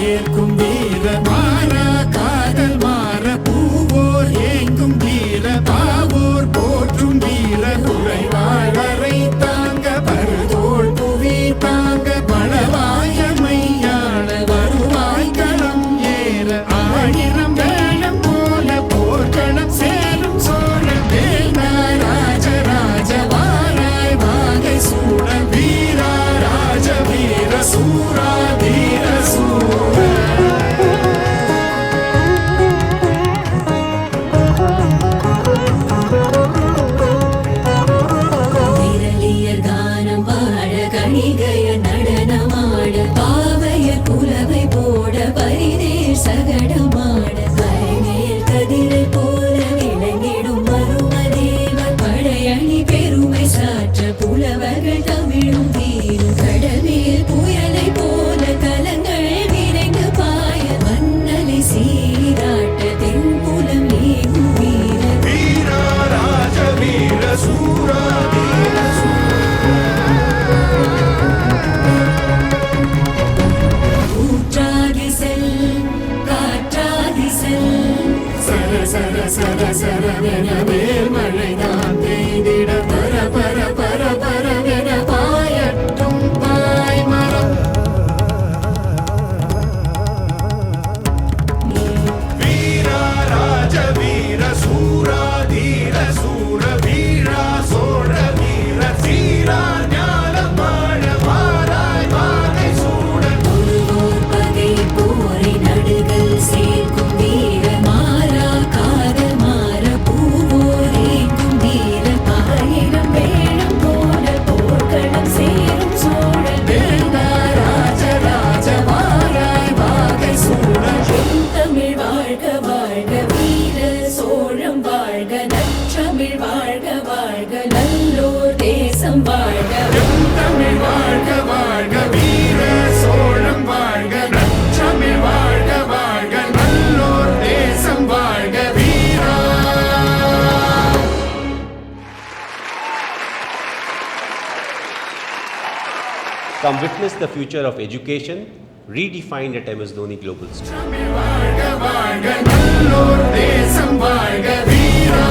சேர்க்கும் வீர மாறா காதல் மாற பூவோர் ஏங்கும் வீர பாவோர் போற்றும் வீர குறைவாழரை தாங்க பருதோள் புவி தாங்க பலவாயமையான வருவாய் களம் ஏற ஆயிரம் வேளம் போல போர்க்களம் சேரும் சோழ வேந்தா ராஜராஜ வாராய் வாகை சூட வீரா ராஜ வீர சூரா தீர சூர விரலியர் கானம் பாட கணிகைய நடனமாட பாவையர் புலவை போட பரிதேர் சகடமாட கரைமேல் கதிரை போல விளங்கிடும் மருமதேவர் படையணி பெருமை சாற்ற புலவர்கள் தமிழும் வீரும் கடமேல் புயலை போல கலங்கள் விரைந்து பாய மன்னலை சீராட்ட தென்புலம் ஏகும் வீர வீரா ராஜ வீர சூரா தீர ஊற்றாதி செல் காற்றாதி செல் சர சர சர சரவென வேல் மழைதான் பெய்திட பர பர பர பரவென பாயட்டும் பாய் மரம் வீரா ராஜ வீர சூரா தீர சூர வீரா சோழ வீர சீரா ஞானம் வாழ வாராய் வாகை சூட ஒருவோர் பகை போரை நடுகள் சேர்க்கும் வீர மாறா காதல் மாற பூவோர் ஏங்கும் வீர ஆயிரம் வேளம் போல போர்க்களம் சேரும் சோழ வேந்தா ராஜராஜ வாராய் வாகை சூட தமிழ் வாழ்க வாழ்க வீர சோழம் வாழ்க நற்றமிழ் வாழ்க வாழ்க நல்லோர் தேசம் வாழ்க தமிழ் வாழ்க வாழ்க வீர சோழம் வாழ்க நற்றமிழ் வாழ்க வாழ்க நல்லோர் தேசம் வாழ்க வீரா Come witness the future of education redefined at MS Dhoni Global School. Tamil வாழ்க வாழ்க நல்லோர் தேசம் வாழ்க வீரா